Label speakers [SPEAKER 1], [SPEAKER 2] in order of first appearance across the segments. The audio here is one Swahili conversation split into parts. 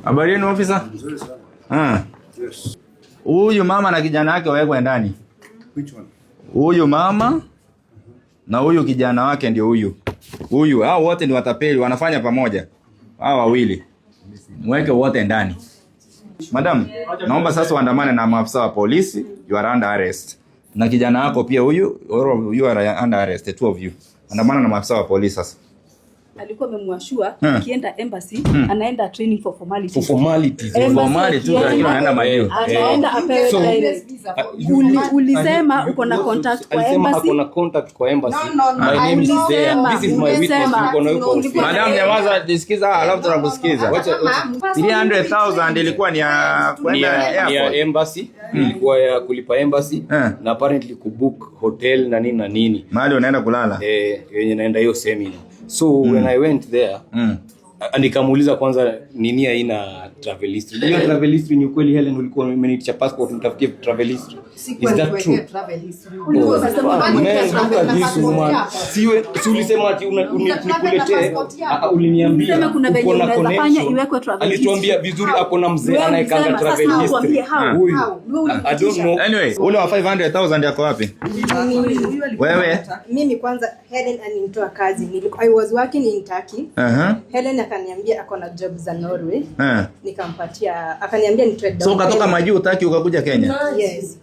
[SPEAKER 1] Habari yenu officer?
[SPEAKER 2] Nzuri sana.
[SPEAKER 1] Yes. Huyu mama na kijana wake wawekwe ndani.
[SPEAKER 2] Which one?
[SPEAKER 1] Huyu mama na huyu kijana wake ndio huyu. Huyu, hao wote ni watapeli, wanafanya pamoja. Hao wawili. Mweke wote ndani. Madam, naomba sasa uandamane na maafisa wa polisi, you are under arrest. Na kijana wako pia huyu, you are under arrest, the two of you. Andamana na maafisa wa polisi sasa.
[SPEAKER 3] Alikuwa amemwashua akienda embassy anaenda training for formalities.
[SPEAKER 1] For formalities. Formalities lakini anaenda mayo.
[SPEAKER 3] Anaenda apewe ulisema uko na contact kwa embassy.
[SPEAKER 4] Uko na contact kwa embassy.
[SPEAKER 3] My name is there.
[SPEAKER 4] This is my witness. Uko na yuko.
[SPEAKER 1] Madam nyamaza nisikiza alafu tunakusikiza. 300,000 ilikuwa ni ya
[SPEAKER 4] kwenda embassy. Ilikuwa ya kulipa embassy na apparently kubook hotel na nini na nini.
[SPEAKER 1] Mahali unaenda kulala.
[SPEAKER 4] Yenye naenda hiyo seminar. So when I went there, nikamuuliza kwanza nini haina travel history. Hiyo travel history ni kweli Helen ulikuwa umenitisha passport nitafikie travel history. Is that true?
[SPEAKER 5] Travel history.
[SPEAKER 4] Siwe ulisema ati unikuletee uliniambia
[SPEAKER 3] sema kuna venye unaweza fanya iwekwe travel history.
[SPEAKER 4] Alituambia vizuri ako na mzee anayekanga travel history. Huyu. I don't know.
[SPEAKER 1] Anyway, ule wa 500,000 yako wapi? Wewe?
[SPEAKER 5] Mimi kwanza Helen alinitoa kazi. I was working in Turkey. Helen akaniambia ako na job za Norway. Nikampatia akaniambia ni trade down.
[SPEAKER 1] So ukatoka majuu Turkey ukakuja Kenya?
[SPEAKER 5] Yes.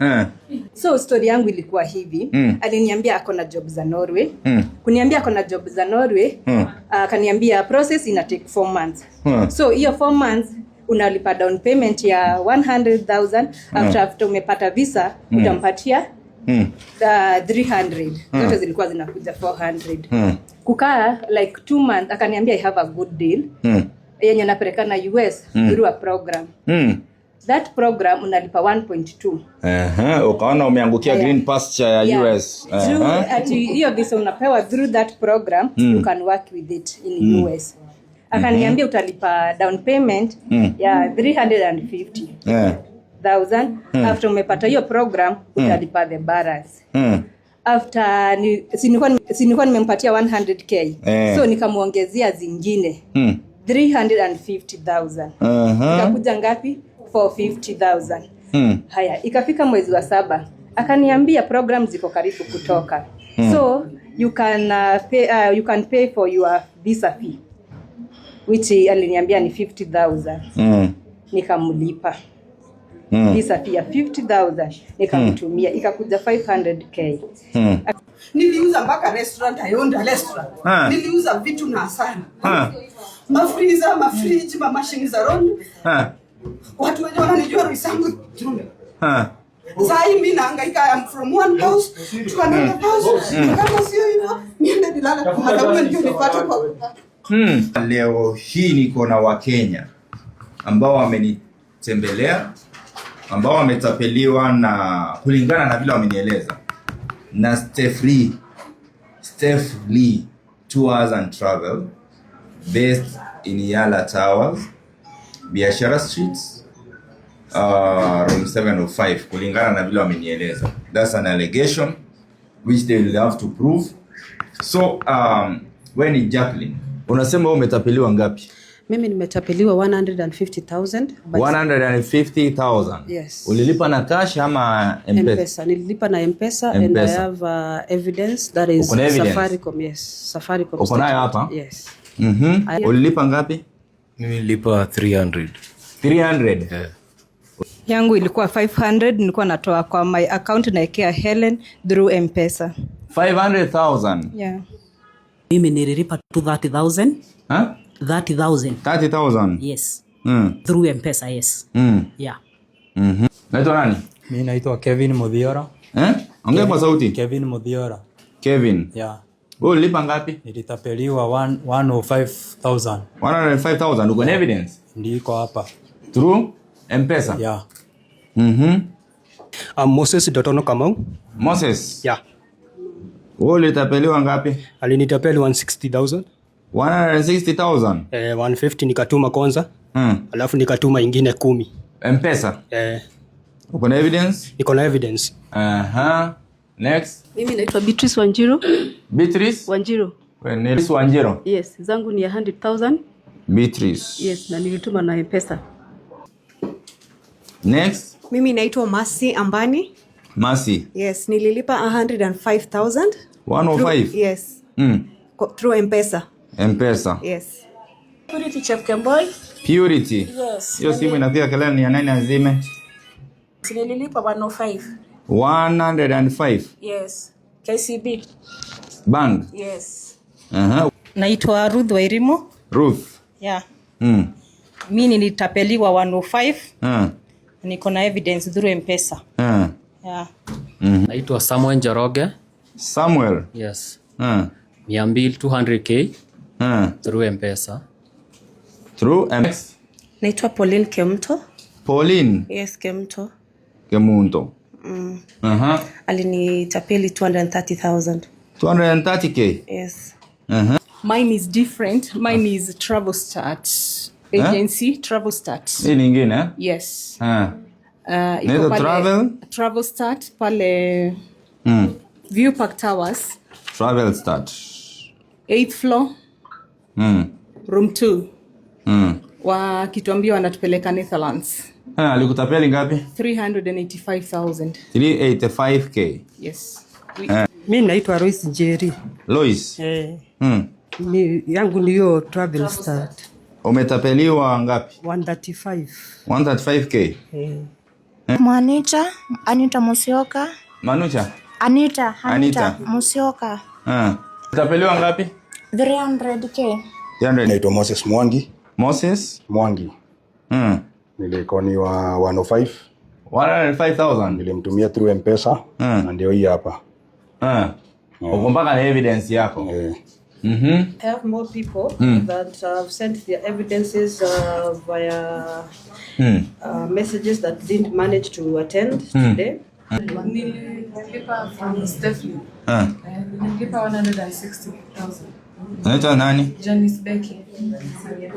[SPEAKER 5] So story yangu ilikuwa hivi. Aliniambia ako na job za Norway. Kuniambia ako na job za Norway. Akaniambia process ina take 4 months. So hiyo 4 months unalipa down payment ya 100,000 after umepata visa utampatia 300. Zote zilikuwa zinakuja 400. Kukaa like 2 months akaniambia I have a good deal. Yenye napeleka na US through a program. That program unalipa 1.2.
[SPEAKER 1] Ukaona umeangukia green pasture ya US.
[SPEAKER 5] Ati hiyo visa unapewa through that program, you can work with it in US. Akaniambia utalipa down payment ya 350,000. After umepata hiyo program utalipa the balance. After sinikuwa nimempatia 100k. So nikamuongezea zingine 350,000. Ikakuja ngapi? 450,000. Haya, ikafika mwezi wa 7. Akaniambia program ziko karibu kutoka. So you can pay for your visa fee. Which aliniambia ni 50,000. Nikamlipa. Visa fee ya 50,000 nikamtumia ikakuja 500k.
[SPEAKER 6] Niliuza mpaka restaurant, ayonda restaurant. Niliuza vitu na sana. Mafriza, mafriji, mashini za rondo. Watu wenye wananijua risangu. Sasa mimi nahangaika, I'm from one house to another house. Kama sio hivyo, niende nilala kwa madam ndio nipate kwa.
[SPEAKER 1] Leo hii niko na Wakenya ambao wamenitembelea, ambao wametapeliwa na kulingana na vile wamenieleza. Na Steph Lee Tours and Travel based in Yala Towers, Biashara Streets, room 705 kulingana na vile wamenieleza. That's an allegation which they will have to prove. So when ni Jacqueline, unasema umetapeliwa ngapi?
[SPEAKER 7] Mimi nimetapeliwa 150,000.
[SPEAKER 1] 150,000.
[SPEAKER 7] Yes.
[SPEAKER 1] Ulilipa na cash ama M-Pesa?
[SPEAKER 7] Nililipa na M-Pesa and I have evidence that is Safaricom. Yes, Safaricom.
[SPEAKER 1] Uko nayo hapa?
[SPEAKER 7] Yes.
[SPEAKER 1] Ulilipa ngapi?
[SPEAKER 4] Mimi nilipa 300.
[SPEAKER 1] 300?
[SPEAKER 4] Yeah.
[SPEAKER 5] Yangu ilikuwa 500, nilikuwa natoa kwa my account na ikea Helen through M-Pesa.
[SPEAKER 1] 500,000.
[SPEAKER 5] Yeah.
[SPEAKER 8] Mimi nililipa 30,000.
[SPEAKER 1] 30,000.
[SPEAKER 8] Yes. Through M-Pesa, yes. Yeah.
[SPEAKER 1] Naitwa nani?
[SPEAKER 9] Mimi naitwa Kevin Mudhiora.
[SPEAKER 1] Ongea kwa sauti.
[SPEAKER 9] Kevin Mudhiora.
[SPEAKER 1] Kevin.
[SPEAKER 9] Yeah.
[SPEAKER 1] Wewe ulilipa ngapi?
[SPEAKER 9] Nilitapeliwa 105,000.
[SPEAKER 1] 105,000. Uko na evidence?
[SPEAKER 9] Ndiko hapa.
[SPEAKER 1] Through M-Pesa?
[SPEAKER 9] Yeah.
[SPEAKER 10] Moses Dotono Kamau.
[SPEAKER 1] Moses?
[SPEAKER 10] Yeah.
[SPEAKER 1] Wewe ulitapeliwa ngapi?
[SPEAKER 10] Alinitapeli 160,000.
[SPEAKER 1] 160,000?
[SPEAKER 10] 150 nikatuma kwanza. Alafu nikatuma ingine 10.
[SPEAKER 1] M-Pesa? Uko na evidence?
[SPEAKER 10] Niko na evidence.
[SPEAKER 1] Next.
[SPEAKER 3] Mimi naitwa Beatrice Wanjiru.
[SPEAKER 1] Beatrice?
[SPEAKER 3] Wanjiru.
[SPEAKER 1] Wanjiru?
[SPEAKER 3] Yes, zangu ni 100,000.
[SPEAKER 1] Beatrice.
[SPEAKER 3] Yes, na nilituma na M-Pesa.
[SPEAKER 1] Next.
[SPEAKER 11] Mimi naitwa Mercy Ambani.
[SPEAKER 1] Mercy.
[SPEAKER 11] Yes, nililipa 105,000.
[SPEAKER 1] 105?
[SPEAKER 11] Yes. Through M-Pesa.
[SPEAKER 1] M-Pesa.
[SPEAKER 11] Yes.
[SPEAKER 12] Purity Chepkemboi.
[SPEAKER 1] Purity.
[SPEAKER 12] Yes.
[SPEAKER 1] Hiyo simu inapiga kelele ni ya nani azime?
[SPEAKER 12] Nililipa 105.
[SPEAKER 1] 105.
[SPEAKER 12] Yes. KCB.
[SPEAKER 1] Bank.
[SPEAKER 12] Yes.
[SPEAKER 13] Naitwa Ruth Wairimo.
[SPEAKER 1] Ruth.
[SPEAKER 13] Yeah. Mimi nilitapeliwa 105. Niko na evidence through M-Pesa. Yeah.
[SPEAKER 14] Naitwa Samuel Njoroge.
[SPEAKER 1] Samuel.
[SPEAKER 14] Yes. 200k through M-Pesa.
[SPEAKER 1] Through M-Pesa.
[SPEAKER 7] Naitwa Pauline Kemto.
[SPEAKER 1] Pauline.
[SPEAKER 7] Yes, Kemto.
[SPEAKER 1] Kemunto.
[SPEAKER 7] Alinitapeli 230,000.
[SPEAKER 1] 230k.
[SPEAKER 7] Yes.
[SPEAKER 15] Mine is different. Mine is Travel Start agency. Travel Start.
[SPEAKER 1] Hii nyingine?
[SPEAKER 15] Yes.
[SPEAKER 1] Nito travel?
[SPEAKER 15] Travel Start pale View Park Towers.
[SPEAKER 1] Travel Start.
[SPEAKER 15] 8th floor. Room 2. Wakituambia wanatupeleka Netherlands.
[SPEAKER 1] Alikutapeli ngapi?
[SPEAKER 15] 385,000.
[SPEAKER 1] 385k.
[SPEAKER 15] Yes.
[SPEAKER 16] Mimi naitwa Lois Njeri.
[SPEAKER 1] Lois.
[SPEAKER 16] Ni yangu niyo Travel Start.
[SPEAKER 1] Umetapeliwa ngapi?
[SPEAKER 16] 135.
[SPEAKER 1] 135k.
[SPEAKER 17] Anita Musioka.
[SPEAKER 1] Manucha?
[SPEAKER 17] Anita Musioka.
[SPEAKER 1] Utapeliwa ngapi?
[SPEAKER 17] 300k.
[SPEAKER 2] Naitwa Moses Mwangi.
[SPEAKER 1] Moses
[SPEAKER 2] Mwangi. Nilikoniwa 105.
[SPEAKER 1] 105,000.
[SPEAKER 2] Nilimtumia through M-Pesa na ndio hii hapa.
[SPEAKER 1] Uko mpaka na evidence yako.
[SPEAKER 7] I have more people that have sent their evidences via messages that didn't manage to attend today.
[SPEAKER 18] Nililipa from Stephanie. Nililipa 160,000.
[SPEAKER 1] Unaitwa nani?
[SPEAKER 18] Janice Becky.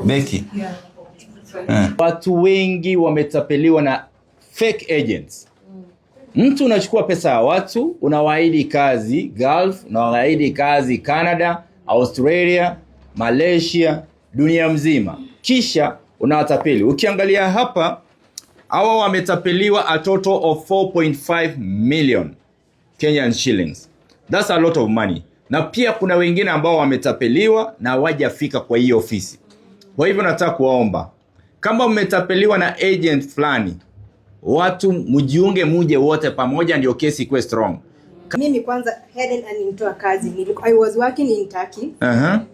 [SPEAKER 1] Becky.
[SPEAKER 18] Yeah.
[SPEAKER 1] Watu wengi wametapeliwa na fake agents. Mtu unachukua pesa ya watu, unawaahidi kazi Gulf, unawaahidi kazi Canada, Australia, Malaysia, dunia mzima. Kisha unawatapeli. Ukiangalia hapa, hawa wametapeliwa a total of 4.5 million Kenyan shillings. That's a lot of money. Na pia kuna wengine ambao wametapeliwa na hawajafika kwa hii ofisi. Kwa hivyo nataka kuwaomba, kama mmetapeliwa na agent fulani, watu mjiunge muje wote pamoja ndio kesi ikuwe strong.
[SPEAKER 5] Mimi kwanza Helen alinitoa kazi. I was working in Turkey.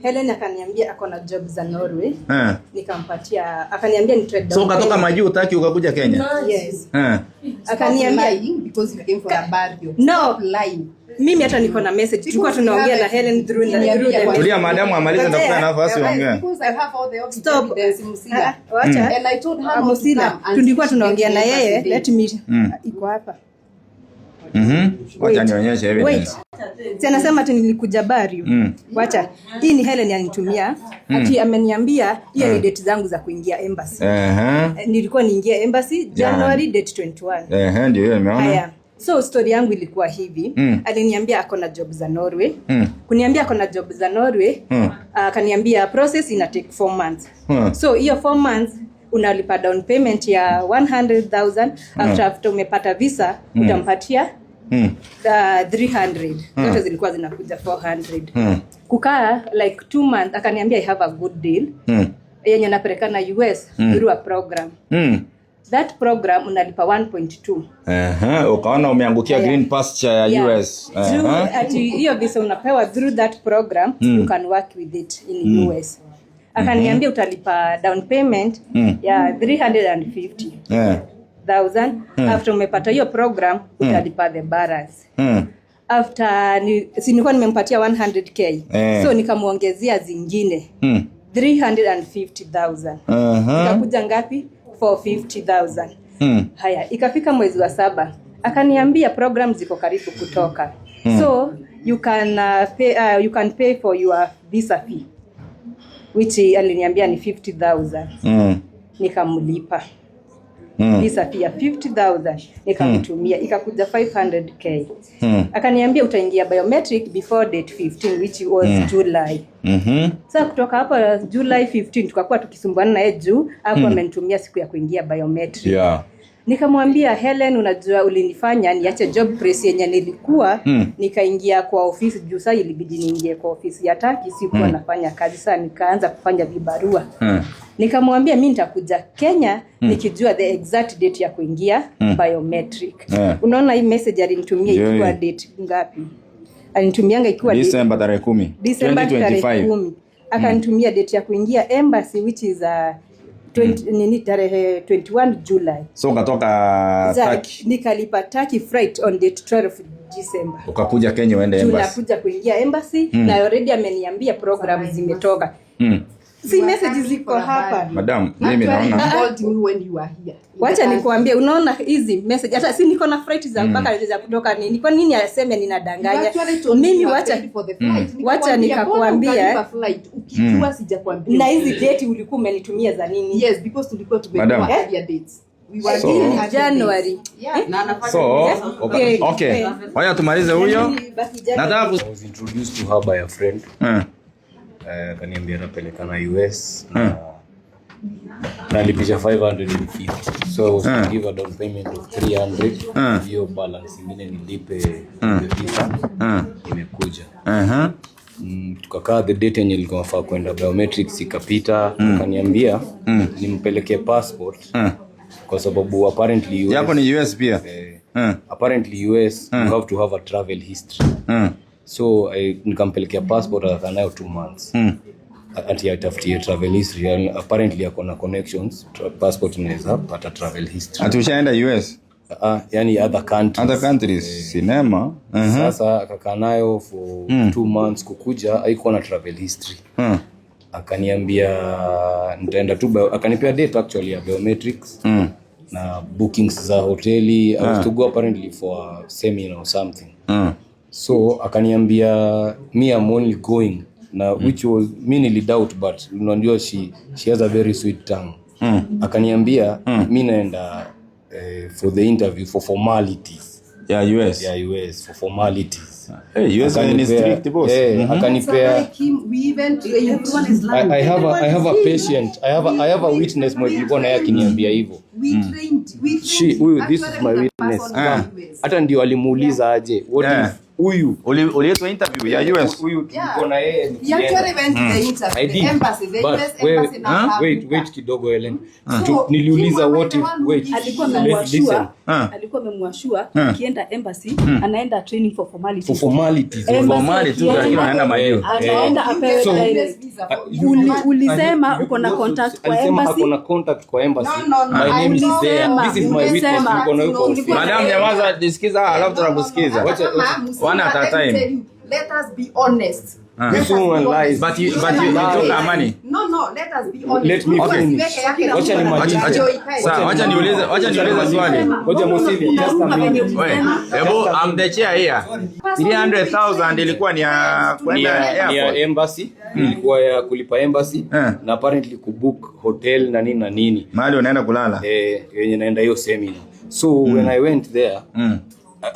[SPEAKER 5] Helen akaniambia ako na job za Norway. Nikampatia, akaniambia ni trade down.
[SPEAKER 1] So ukatoka majuu Turkey ukakuja Kenya?
[SPEAKER 5] Yes. Akaniambia because you came from a barrio. No, lying. Mimi hata niko na message. Tulikuwa tunaongea na Helen through the
[SPEAKER 1] Tulia madamu amalize nitakupa nafasi uongee.
[SPEAKER 5] Because I have all the evidence Musila. Wacha. And I told her Musila. Tulikuwa tunaongea na yeye. Let me iko hapa.
[SPEAKER 1] Wacha nionyeshe evidence.
[SPEAKER 5] Si anasema ati nilikuja Bario. Wacha. Hii ni Helen alinitumia. Ati ameniambia hiyo ni date zangu za kuingia embassy. Nilikuwa niingia embassy January date 21.
[SPEAKER 1] Ndio hiyo nimeona.
[SPEAKER 5] Haya. So story yangu ilikuwa hivi. Aliniambia ako na job za Norway. Kuniambia ako na job za Norway. Akaniambia process ina take 4 months. So hiyo 4 months unalipa down payment ya 100,000. After umepata visa utampatia 300. Zote zilikuwa zinakuja 400. Kukaa like 2 months akaniambia I have a good deal. Yenye napeleka na US through a program. That program unalipa 1.2.
[SPEAKER 1] Ukaona umeangukia green pasture ya US.
[SPEAKER 5] Ati hiyo visa unapewa through that program, you can work with it in US. Akaniambia utalipa down payment ya 350,000. After umepata hiyo program utalipa the balance. After nilikuwa nimempatia 100k. So nikamuongezea zingine 350,000. Ikakuja ngapi? 450,000. Haya, ikafika mwezi wa 7. Akaniambia program ziko karibu kutoka. So you can pay for your visa fee. Which aliniambia ni 50,000. Nikamlipa. disappear 50,000 nikamtumia ikakuja 500k. Akaniambia utaingia biometric before date 15 which was July. Sasa kutoka hapo July 15 tukakuwa tukisumbuana naye juu hapo amenitumia siku ya kuingia biometric. Nikamwambia Helen, unajua ulinifanya niache job place yenye nilikuwa nikaingia kwa ofisi juu sasa ilibidi niingie kwa ofisi ya Taki, sikuwa nafanya kazi. Sasa nikaanza kufanya vibarua. Nikamwambia mimi nitakuja Kenya nikijua the exact date ya kuingia biometric. Unaona hii message alinitumia ikiwa date ngapi? Alinitumianga ikiwa
[SPEAKER 1] December 10.
[SPEAKER 5] December 10. Akanitumia date ya kuingia embassy which is 21 July.
[SPEAKER 1] So ukatoka Taki.
[SPEAKER 5] Nikalipa Taki flight on date 12 December.
[SPEAKER 1] Ukakuja Kenya uende embassy.
[SPEAKER 5] Tunakuja kuingia embassy na already ameniambia program zimetoka. Si message ziko hapa.
[SPEAKER 1] Madam, mimi naona
[SPEAKER 6] when you are here.
[SPEAKER 5] Wacha nikuambie, unaona hizi message hata si niko na flight za mpaka za kutoka nini. Kwa nini aseme ninadanganya? Mimi wacha nikakuambia
[SPEAKER 6] ukiwa sijakwambia.
[SPEAKER 5] Na hizi date ulikuwa umenitumia za nini?
[SPEAKER 6] Yes, because tulikuwa tumekuwa dates. We were
[SPEAKER 5] in January.
[SPEAKER 1] Okay. Waya tumalize huyo. Nataka
[SPEAKER 4] was introduced to her by a friend. Kaniambia anapeleka na US na lipisha 550. So I was to give a down payment of 300. Hiyo balance ingine nilipe visa. Imekuja. Tukakaa the date yenye nilikuwa nafaa kwenda biometrics ikapita. Kaniambia nimpelekee passport kwa sababu apparently US
[SPEAKER 1] yako ni US pia.
[SPEAKER 4] Apparently US you have to have a travel history. So nikampelekea passport nayo 2 months. Ati atafutie travel history and apparently akona connections passport inaweza pata travel history.
[SPEAKER 1] Atushaenda US.
[SPEAKER 4] Yani other countries.
[SPEAKER 1] Cinema.
[SPEAKER 4] Sasa akakaa nayo for 2 months kukuja haikuwa na travel history. Akaniambia nitaenda tu akanipea date actually ya biometrics na bookings za hoteli. I was to go apparently for a seminar or something. So akaniambia me I'm only going na which was me nili doubt but unajua she has a very sweet tongue. Akaniambia mimi naenda for the interview for formalities.
[SPEAKER 1] US
[SPEAKER 4] for formalities.
[SPEAKER 1] US is strict boss.
[SPEAKER 4] Akanipea
[SPEAKER 6] we even everyone is lying.
[SPEAKER 4] I have a patient. I have a witness mwenye na yake akiniambia hivyo.
[SPEAKER 6] We trained
[SPEAKER 4] this is my witness. Hata ndio alimuuliza aje what if huyu
[SPEAKER 1] uliletwa interview ya US
[SPEAKER 4] huyu tulikuwa na yeye
[SPEAKER 6] you actually went to the interview the embassy the US embassy now
[SPEAKER 4] wait kidogo Helen niliuliza what if
[SPEAKER 3] alikuwa amemwashua akienda embassy anaenda training for formalities
[SPEAKER 1] tu anaenda maeneo
[SPEAKER 3] anaenda apewe ulisema uko na contact kwa embassy
[SPEAKER 4] hakuna contact kwa embassy my name is there this is my witness uko na huko
[SPEAKER 1] madam nyamaza disikiza alafu tunakusikiza one at a time.
[SPEAKER 6] Let us be honest.
[SPEAKER 4] This one lies.
[SPEAKER 1] But you took money.
[SPEAKER 6] No, let us be honest.
[SPEAKER 4] Let me finish.
[SPEAKER 1] Wacha niulize swali.
[SPEAKER 4] Ngoja Musili, just a minute.
[SPEAKER 1] Ebo, I'm the chair here. 300,000 ilikuwa ni ya kwenda
[SPEAKER 4] ya embassy, ilikuwa ya kulipa embassy na apparently kubook hotel na nini.
[SPEAKER 1] Mahali unaenda kulala.
[SPEAKER 4] Yenye naenda hiyo seminar. So when I went there,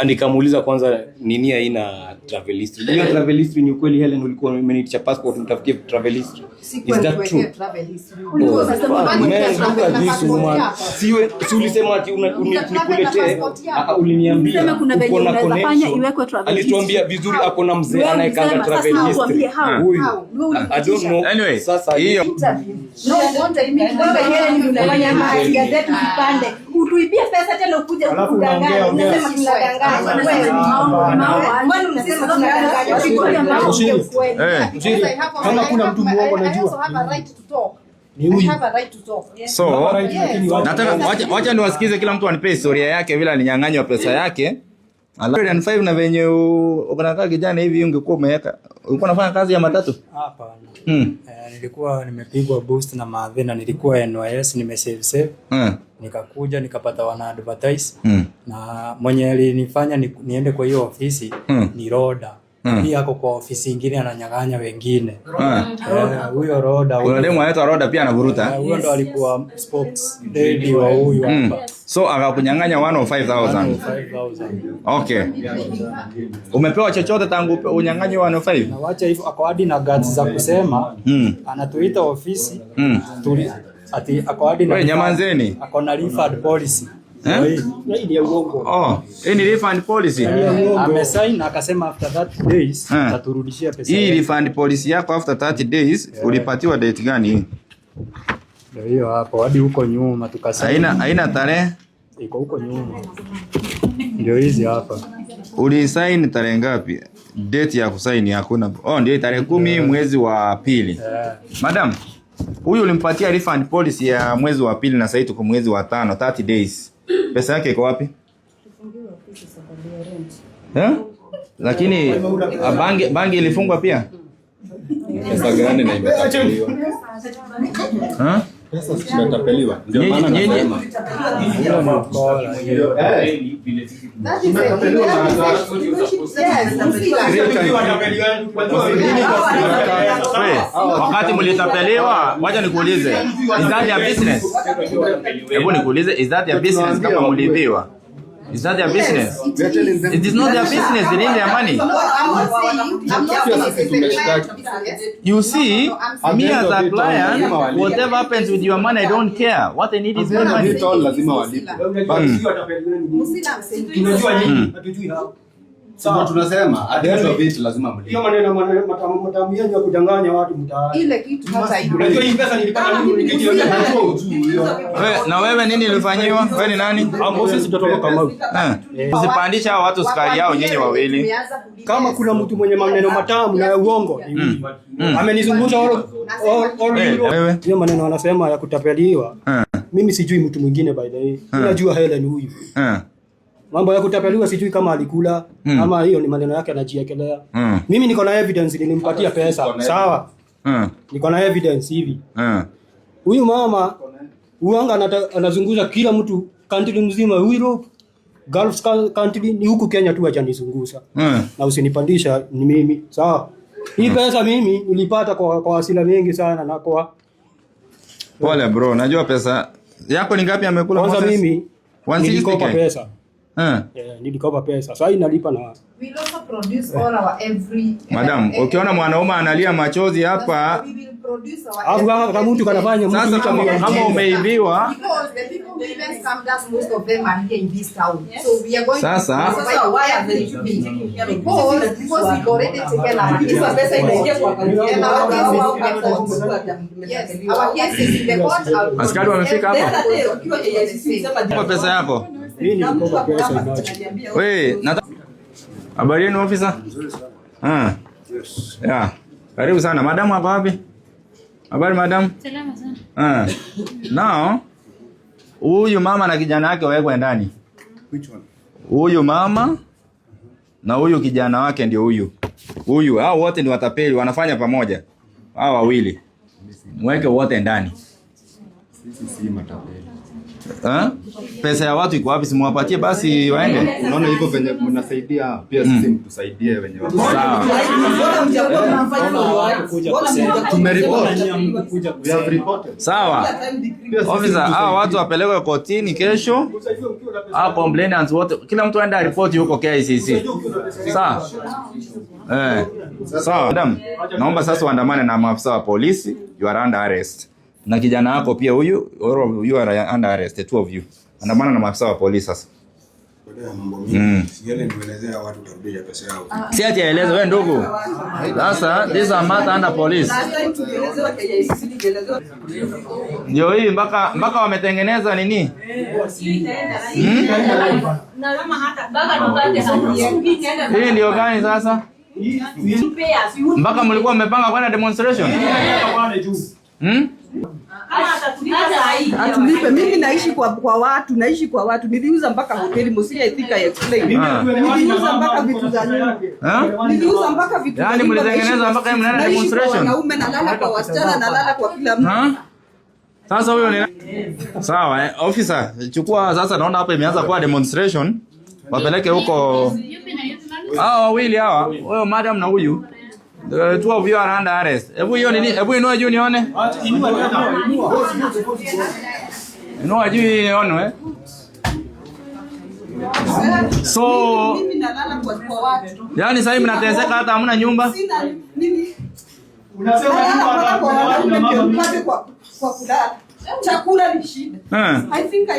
[SPEAKER 4] nikamuuliza kwanza nini haina travel history. Hiyo travel history ni kweli Helen ulikuwa umenitisha passport nitafikie travel history. Is that true?
[SPEAKER 6] Travel history.
[SPEAKER 4] Si ulisema ati nikuletee uliniambia
[SPEAKER 3] sema kuna venye unaweza fanya iwekwe travel history.
[SPEAKER 4] Alituambia vizuri ako na mzee anayekanga travel history. Huyu I don't know.
[SPEAKER 1] Anyway,
[SPEAKER 4] sasa
[SPEAKER 1] hiyo
[SPEAKER 5] unafanya mahali gazeti kipande utuibia pesa tena ukuje kudanganya unasema tunadanganya
[SPEAKER 10] kama kuna mtu muongo najua
[SPEAKER 1] so nataka wacha niwasikize kila mtu anipe historia yake vile alinyang'anywa pesa yake 105 na venye ukanakaa kijana hivi ungekuwa umeweka ulikuwa unafanya kazi ya matatu
[SPEAKER 9] hapa nilikuwa nimepigwa boost na maadhina nilikuwa NYS nimesave nikakuja nikapata wana advertise na mwenye alinifanya niende kwa hiyo ofisi ni Roda Pia ako kwa ofisi nyingine ananyang'anya wengine. Huyo Roda.
[SPEAKER 1] Kuna demo anaitwa Roda pia anavuruta.
[SPEAKER 9] Huyo ndo alikuwa spokes lady wa huyu hapa.
[SPEAKER 1] So akakunyang'anya 105,000. Okay. Umepewa chochote tangu unyang'anye 105?
[SPEAKER 9] Na wacha hivyo ako hadi na guts za kusema anatuita ofisi ati ako hadi na
[SPEAKER 1] nyamanzeni.
[SPEAKER 9] Ako na refund policy. Hii ya uongo.
[SPEAKER 1] Hii ni refund policy.
[SPEAKER 9] Amesign akasema after 30 days aturudishia pesa.
[SPEAKER 1] Hii refund policy yako after 30 days ulipatiwa date gani hii?
[SPEAKER 9] Ndio hiyo hapo hadi huko nyuma tukasema.
[SPEAKER 1] Haina tarehe?
[SPEAKER 9] Iko huko nyuma. Ndio hizi hapa.
[SPEAKER 1] Ulisign tarehe ngapi? Date ya kusaini hakuna. Ndio tarehe 10 mwezi wa pili. Madam, huyu ulimpatia refund policy ya mwezi wa pili na sasa tuko mwezi wa 5, 30 days. Pesa yake iko wapi? Lakini bangi ilifungwa pia.
[SPEAKER 4] Pesa gani na imetapeliwa? Pesa zimetapeliwa. Ndio maana nasema.
[SPEAKER 1] Wakati mlitapeliwa, wacha nikuulize, is that your business? Hebu nikuulize, is that your business kama mliibiwa? Is that their business? It is not their business. They need their money. You see, me as a client, whatever happens with your money, I don't care. What I need is my money.
[SPEAKER 4] Sasa tunasema at the end of it lazima mlipe.
[SPEAKER 10] Hiyo maneno matamu ya kudanganya watu mtaani.
[SPEAKER 6] Ile kitu hata hiyo.
[SPEAKER 10] Unajua hii pesa nilipata mimi nikijiona
[SPEAKER 1] na wewe nini ulifanyiwa? Wewe ni nani?
[SPEAKER 10] Hapo sisi tutatoka kama.
[SPEAKER 1] Usipandisha watu sukari yao nyinyi wawili.
[SPEAKER 10] Kama kuna mtu mwenye maneno matamu na uongo, amenizungusha
[SPEAKER 1] wewe.
[SPEAKER 10] Hiyo maneno wanasema ya kutapeliwa. Mimi sijui mtu mwingine by the way. Ninajua Helen huyu. Mambo ya kutapeliwa sijui kama alikula ama hiyo ni maneno yake anajiekelea. Mimi niko na evidence nilimpatia pesa. Sawa? Niko na evidence hivi. Huyu mama uanga anazunguza kila mtu country mzima, Europe, Gulf country, ni huku Kenya tu acha nizunguza. Na usinipandisha ni mimi. Sawa? Hii pesa mimi nilipata kwa hasila mengi sana na kwa
[SPEAKER 1] pole bro, najua pesa yako ni ngapi amekula
[SPEAKER 10] kwanza mimi nilikopa pesa. Nilikopa pesa. Sasa inalipa na
[SPEAKER 6] we also produce all our every
[SPEAKER 1] madam, ukiona mwanaume analia machozi hapa
[SPEAKER 10] au kama mtu kanafanya mtu
[SPEAKER 1] kama umeibiwa sasa
[SPEAKER 6] why are they because we already taken our pesa pesa inaingia kwa
[SPEAKER 1] askari wamefika hapa kwa pesa yako.
[SPEAKER 10] Mimi nilikopa pesa.
[SPEAKER 1] Wewe habari yenu officer? Yes. Yeah. Karibu sana. Madam hapa wapi? Habari madam?
[SPEAKER 19] Salama sana.
[SPEAKER 1] Now, huyu mama na kijana wake wawekwe ndani.
[SPEAKER 2] Which one?
[SPEAKER 1] Huyu mama na huyu kijana wake ndio huyu. Huyu, hao wote ni watapeli, wanafanya pamoja. Hao wawili. Mweke wote ndani.
[SPEAKER 4] Sisi si matapeli.
[SPEAKER 1] Pesa ya watu iko wapi? Simuwapatie basi waende.
[SPEAKER 4] Unaona hivyo venye mnasaidia pia sisi mtusaidie wenye wako.
[SPEAKER 1] Sawa. Sawa. Officer, hao watu wapelekwe kotini kesho. Hao complainants wote, kila mtu aende report huko KICC. Sawa. Sawa. Madam, naomba sasa uandamane na maafisa wa polisi. You are under arrest. Na kijana wako pia huyu, you are under arrest, two of you. Andamana na maafisa wa polisi sasa.
[SPEAKER 2] Siele nielezea watu tarudisha pesa yao.
[SPEAKER 1] Si ati aeleze wewe ndugu. Sasa this are matter under police. Ndio hii mpaka wametengeneza nini? Hii ndio gani sasa? Mpaka mlikuwa mmepanga kwenda demonstration?
[SPEAKER 6] Atulipe. Mimi naishi kwa watu, niliuza mpaka hoteli Mosia Ithika ya explain. Niliuza mpaka vitu za nyumba. Niliuza mpaka vitu.
[SPEAKER 1] Yaani mlitengeneza mpaka mnaenda demonstration.
[SPEAKER 6] Wanaume nalala kwa wasichana, nalala kwa kila mtu.
[SPEAKER 1] Sasa huyo ni sawa, officer, chukua sasa, naona hapa imeanza kuwa demonstration. Wapeleke huko Hawa wawili hawa, huyo madam na huyu. The two of you are under arrest. Hebu hiyo nini? Hebu inua juu nione. Inua juu nione. So
[SPEAKER 6] mimi nalala kwa watu.
[SPEAKER 1] Yaani sasa hivi mnateseka hata hamna nyumba?
[SPEAKER 6] Sina mimi. Unasema nyumba kwa kulala. Chakula ni shida. I think